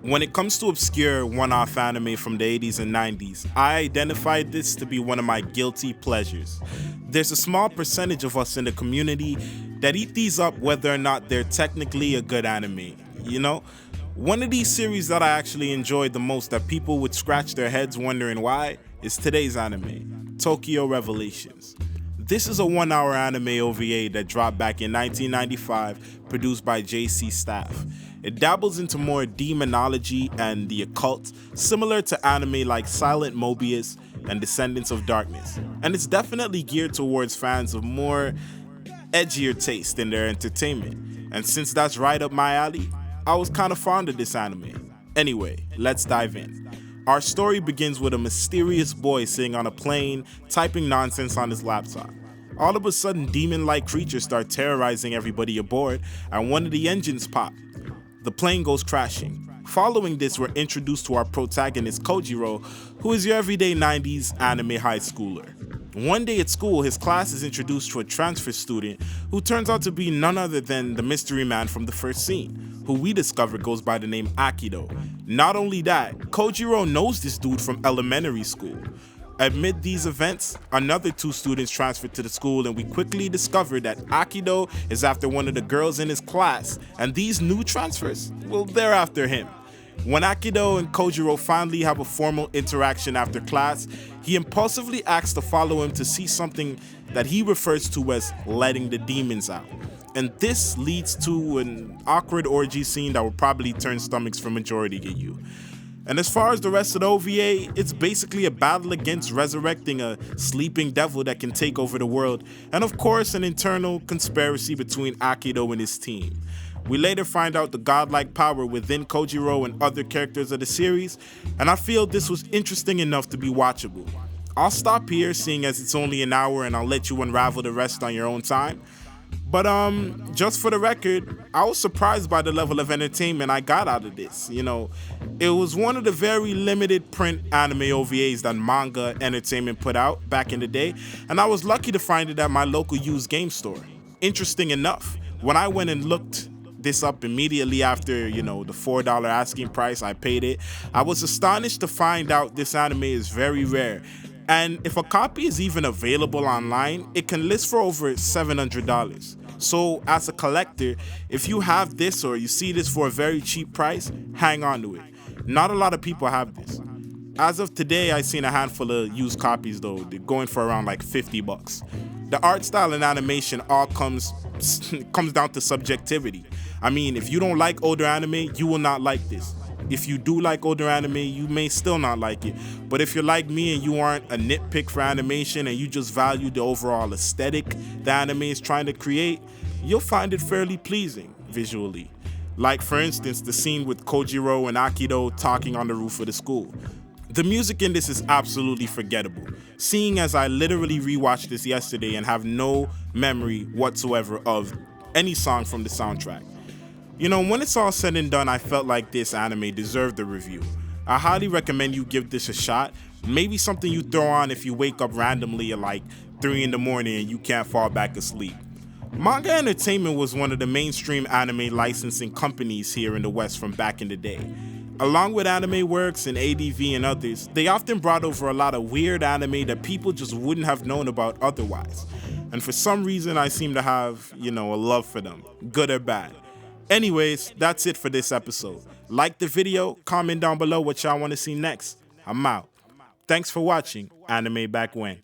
When it comes to obscure one-off anime from the 80s and 90s, I identified this to be one of my guilty pleasures. There's a small percentage of us in the community that eat these up whether or not they're technically a good anime, you know? One of these series that I actually enjoyed the most that people would scratch their heads wondering why is today's anime, Tokyo Revelations. This is a 1-hour anime OVA that dropped back in 1995, produced by JC Staff. It dabbles into more demonology and the occult, similar to anime like Silent Mobius and Descendants of Darkness. And it's definitely geared towards fans of more edgier taste in their entertainment. And since that's right up my alley, I was kind of fond of this anime. Anyway, let's dive in. Our story begins with a mysterious boy sitting on a plane, typing nonsense on his laptop. All of a sudden, demon-like creatures start terrorizing everybody aboard, and one of the engines pop. The plane goes crashing. Following this, we're introduced to our protagonist Kojiro, who is your everyday 90s anime high schooler. One day at school, his class is introduced to a transfer student who turns out to be none other than the mystery man from the first scene, who we discover goes by the name Akido. Not only that, Kojiro knows this dude from elementary school. Amid these events, another 2 students transferred to the school, and we quickly discover that Akido is after one of the girls in his class, and these new transfers, well, they're after him. When Akido and Kojiro finally have a formal interaction after class, he impulsively asks to follow him to see something that he refers to as letting the demons out. And this leads to an awkward orgy scene that will probably turn stomachs for majority of you. And as far as the rest of the OVA, it's basically a battle against resurrecting a sleeping devil that can take over the world, and of course an internal conspiracy between Akido and his team. We later find out the godlike power within Kojiro and other characters of the series, and I feel this was interesting enough to be watchable. I'll stop here seeing as it's only an hour and I'll let you unravel the rest on your own time. But just for the record, I was surprised by the level of entertainment I got out of this. You know, it was one of the very limited print anime OVAs that Manga Entertainment put out back in the day, and I was lucky to find it at my local used game store. Interesting enough, when I went and looked this up immediately after, the $4 asking price, I paid it, I was astonished to find out this anime is very rare. And if a copy is even available online, it can list for over $700. So as a collector, if you have this or you see this for a very cheap price, hang on to it. Not a lot of people have this. As of today, I've seen a handful of used copies though. They're going for around like $50. The art style and animation all comes down to subjectivity. I mean, if you don't like older anime, you will not like this. If you do like older anime, you may still not like it. But if you're like me and you aren't a nitpick for animation and you just value the overall aesthetic the anime is trying to create, you'll find it fairly pleasing visually. Like for instance, the scene with Kojiro and Akido talking on the roof of the school. The music in this is absolutely forgettable, seeing as I literally rewatched this yesterday and have no memory whatsoever of any song from the soundtrack. When it's all said and done, I felt like this anime deserved a review. I highly recommend you give this a shot. Maybe something you throw on if you wake up randomly at like 3 in the morning and you can't fall back asleep. Manga Entertainment was one of the mainstream anime licensing companies here in the West from back in the day. Along with Anime Works and ADV and others, they often brought over a lot of weird anime that people just wouldn't have known about otherwise. And for some reason, I seem to have, a love for them, good or bad. Anyways, that's it for this episode. Like the video, comment down below what y'all want to see next. I'm out. Thanks for watching Anime Back When.